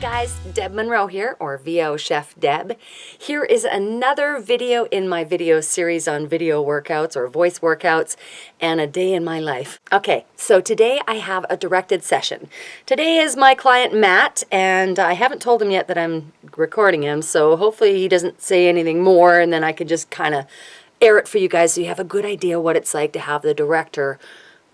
guys, Deb Munro here, or VOChef Deb. Here is another video in my video series on video workouts or voice workouts and a day in my life. Okay, so today I have a directed session. Today is my client Matt, and I haven't told him yet that I'm recording him, so hopefully he doesn't say anything more, and then I could just kind of air it for you guys so you have a good idea what it's like to have the director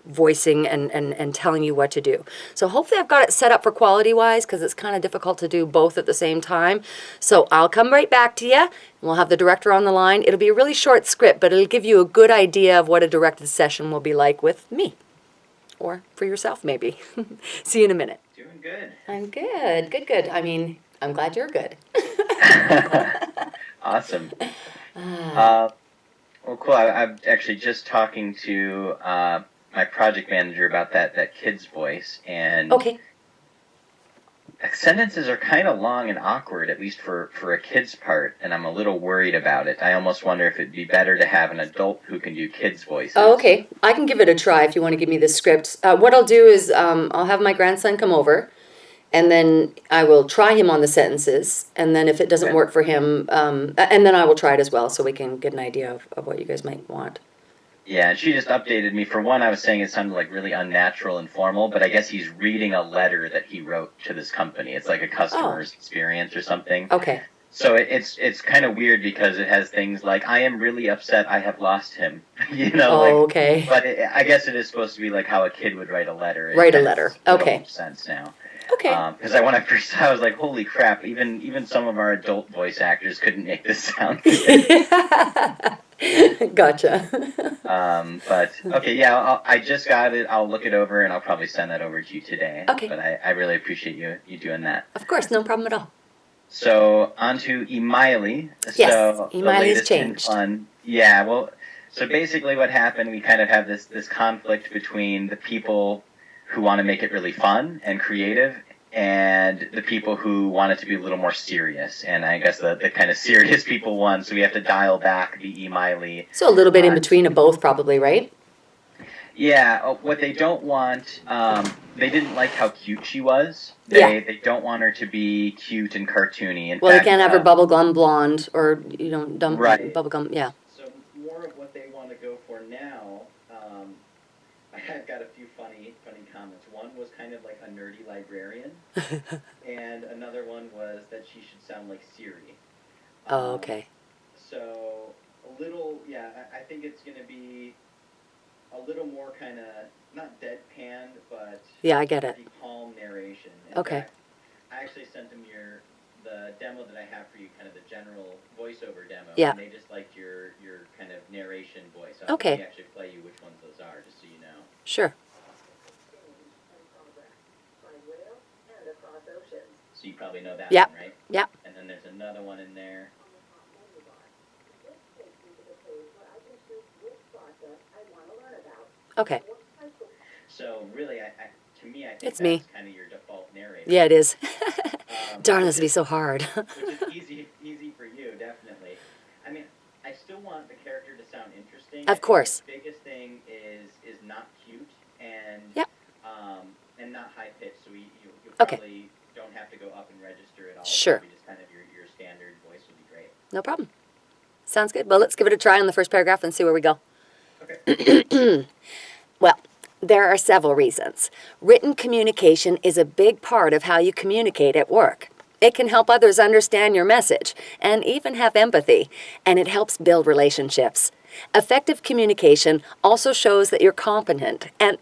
voicing and telling you what to do. So hopefully I've got it set up for quality-wise, because it's kind of difficult to do both at the same time. So I'll come right back to you, and we'll have the director on the line. It'll be a really short script, but it'll give you a good idea of what a directed session will be like with me. Or for yourself, maybe. See you in a minute. Doing good. I'm good. Good. I mean, I'm glad you're good. Awesome. Well, cool. I'm actually just talking to my project manager about that kid's voice, and Okay. sentences are kind of long and awkward, at least for a kid's part, and I'm a little worried about it. I almost wonder if it'd be better to have an adult who can do kids' voices. Oh, okay. I can give it a try if you want to give me the script. What I'll do is I'll have my grandson come over, and then I will try him on the sentences, and then if it doesn't work for him, and then I will try it as well so we can get an idea of what you guys might want. Yeah, and she just updated me. For one, I was saying it sounded like really unnatural and formal, but I guess he's reading a letter that he wrote to this company. It's like a customer's experience or something. Okay. So it's kind of weird because it has things like, I am really upset I have lost him. Okay. But I guess it is supposed to be like how a kid would write a letter. Write a letter. Okay. Makes sense now. Okay. Because when I first saw it, I was like, holy crap, even some of our adult voice actors couldn't make this sound good. Gotcha. But, okay, yeah, I just got it. I'll look it over, and I'll probably send that over to you today. Okay. But I really appreciate you doing that. Of course, no problem at all. So, on to Emiley. Yes, So, Emiley's changed. Yeah, well, so basically what happened, we kind of have this conflict between the people who want to make it really fun and creative, and the people who want it to be a little more serious. And I guess the kind of serious people won, so we have to dial back the Emiley. So a little bit in between of both probably, right? Yeah, what they don't want, they didn't like how cute she was. They don't want her to be cute and cartoony. In Well, fact, they can't have her bubblegum blonde or, dumb right. bubblegum, yeah. So more of what they want to go for now, I've got a few funny comments. One was kind of like a nerdy librarian, and another one was that she should sound like Siri. Oh, okay. So a little, yeah, I think it's going to be a little more kind of, not deadpan, but yeah, I get it. Calm narration. In Okay. fact, I actually sent them the demo that I have for you, kind of the general voiceover demo. Yeah. And they just liked your kind of narration voice. Okay. Let me actually play you which ones those are, just so you know. Sure. So you probably know that Yep. one, right? Yep. And then there's another one in there. Okay. So really, to me, I think It's that's me. kind of your default narrator. Yeah, it is. Darn, this would be so hard. Which is easy for you, definitely. I mean, I still want the character to sound interesting. Of course. The biggest thing is not cute and Yep. And not high pitched. So you Okay. probably don't have to go up and register at all. Sure. Maybe just kind of your standard voice would be great. No problem. Sounds good. Well, let's give it a try on the first paragraph and see where we go. Okay. Well, there are several reasons. Written communication is a big part of how you communicate at work. It can help others understand your message and even have empathy, and it helps build relationships. Effective communication also shows that you're competent and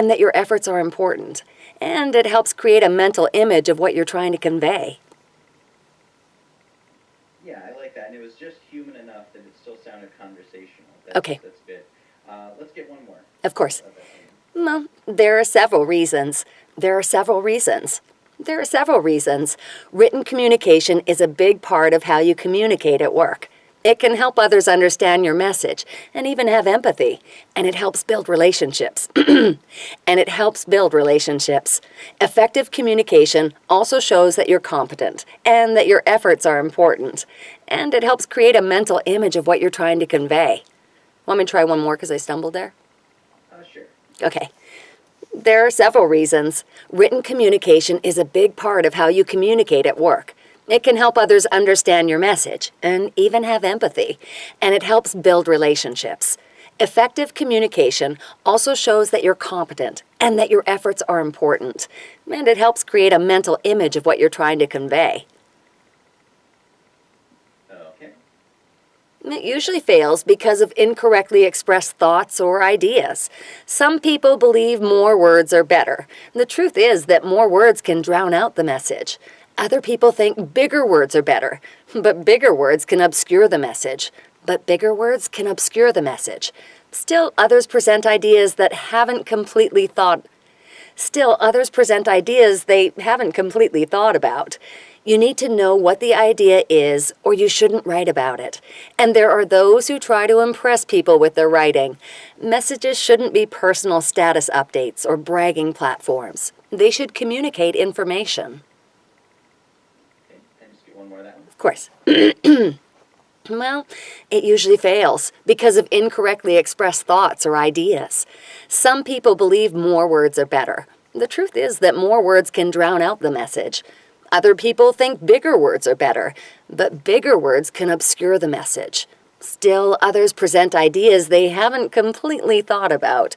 that your efforts are important, and it helps create a mental image of what you're trying to convey. Yeah, I like that. And it was just human enough that it still sounded conversational. Okay. That's good. Let's get one more. Of course. Well, there are several reasons. Written communication is a big part of how you communicate at work. It can help others understand your message and even have empathy, and it helps build relationships. Effective communication also shows that you're competent and that your efforts are important, and it helps create a mental image of what you're trying to convey. Want me to try one more because I stumbled there? Sure. Okay. There are several reasons. Written communication is a big part of how you communicate at work. It can help others understand your message and even have empathy, and it helps build relationships. Effective communication also shows that you're competent and that your efforts are important, and it helps create a mental image of what you're trying to convey. Okay. It usually fails because of incorrectly expressed thoughts or ideas. Some people believe more words are better. The truth is that more words can drown out the message. Other people think bigger words are better, but bigger words can obscure the message. Still, others present ideas they haven't completely thought about. You need to know what the idea is, or you shouldn't write about it. And there are those who try to impress people with their writing. Messages shouldn't be personal status updates or bragging platforms. They should communicate information. Okay, can I just get one more of that one? Of course. Well, it usually fails because of incorrectly expressed thoughts or ideas. Some people believe more words are better. The truth is that more words can drown out the message. Other people think bigger words are better, but bigger words can obscure the message. Still, others present ideas they haven't completely thought about.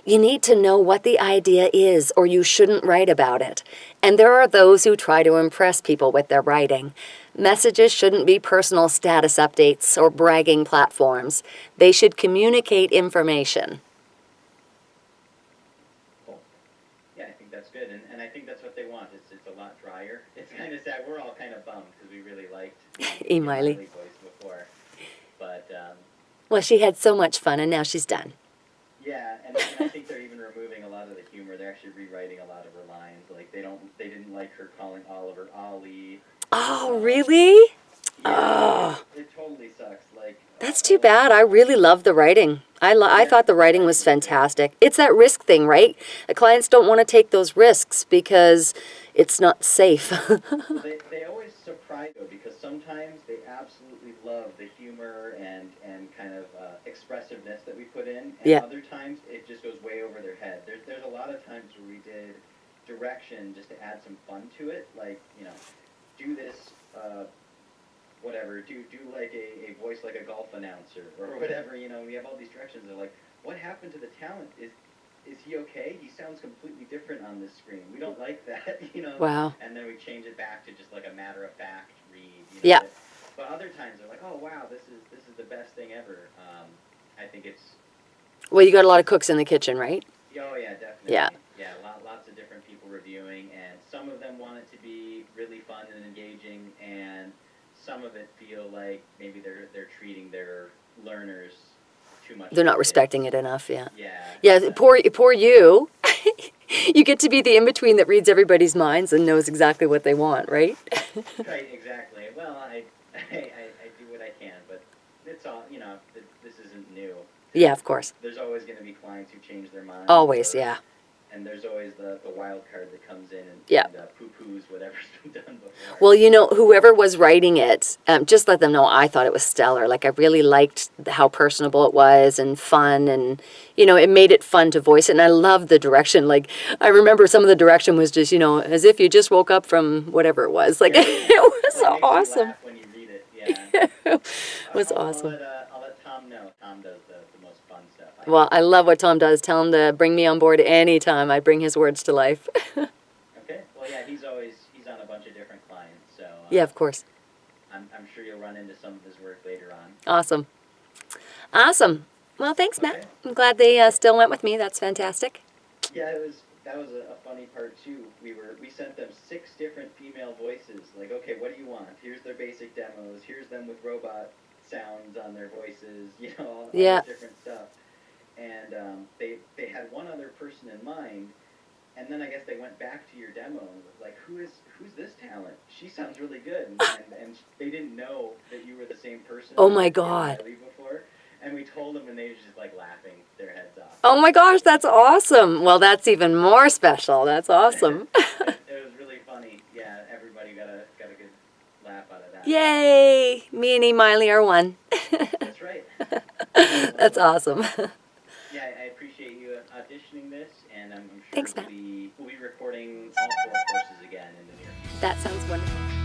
You need to know what the idea is, or you shouldn't write about it. And there are those who try to impress people with their writing. Messages shouldn't be personal status updates or bragging platforms. They should communicate information. Cool. Yeah, I think that's good, and I think that's what they want. It's a lot drier. It's kind of sad. We're all kind of bummed because we really liked Miley voice before, but well, she had so much fun, and now she's done. yeah, and I think they're even removing a lot of the humor. They're actually rewriting a lot of her lines. Like they didn't like her calling Oliver Ollie. Oh, really? Yeah, it totally sucks. Like That's too bad. I really love the writing. I thought the writing was fantastic. It's that risk thing, right? The clients don't want to take those risks because it's not safe. they always surprise you because sometimes they absolutely love the humor and kind of expressiveness that we put in, and other times it just goes way over their head. There's a lot of times where we did direction just to add some fun to it, like, you know, do this, whatever, do like a voice like a golf announcer or whatever, you know. We have all these directions. They're like, what happened to the talent? Is he okay? He sounds completely different on this screen. We don't like that, you know. Wow. And then we change it back to just like a matter of fact read. You know, Yeah. But other times they're like, oh wow, this is the best thing ever. I think it's. Well, you got a lot of cooks in the kitchen, right? Oh yeah, definitely. Yeah. Yeah, lots of different people reviewing, and some of them want it to be really fun and engaging, and some of it feel like maybe they're treating their learners too much. They're not respecting it enough, yeah. Yeah. Yeah, poor you. You get to be the in-between that reads everybody's minds and knows exactly what they want, right? Right, exactly. Well, I do what I can, but it's all, you know, this isn't new. Yeah, of course. There's always going to be clients who change their minds. Always, yeah. And there's always the wild card that comes in and poo-poos whatever's been done before. Well, you know, whoever was writing it, just let them know I thought it was stellar. Like, I really liked how personable it was and fun, and, you know, it made it fun to voice it. And I loved the direction. Like, I remember some of the direction was just, you know, as if you just woke up from whatever it was. Like, it was It makes awesome. you laugh when you read it, yeah. It was awesome. I'll let Tom know. Tom does the most fun stuff. Well, I love what Tom does. Tell him to bring me on board anytime. I bring his words to life. Okay. Well, yeah, he's on a bunch of different clients, so. Yeah, of course. I'm sure you'll run into some of his work later on. Awesome. Awesome. Well, thanks, Matt. I'm glad they still went with me. That's fantastic. Yeah, that was a funny part too. We sent them 6 different female voices. Like, okay, what do you want? Here's their basic demos. Here's them with robot sounds on their voices. You know, all this different stuff. And they had one other person in mind, and then I guess they went back to your demo and was like, who's this talent? She sounds really good, and they didn't know that you were the same person. Oh my God! Before, and we told them, and they were just like laughing their heads off. Oh my gosh, that's awesome! Well, that's even more special. That's awesome. It was really funny. Yeah, everybody got a good laugh out of that. Yay! Me and Miley are one. That's right. That's awesome. Yeah, I appreciate you auditioning this, and I'm sure Thanks, Matt. we'll be recording all 4 courses again in the near future. That sounds wonderful.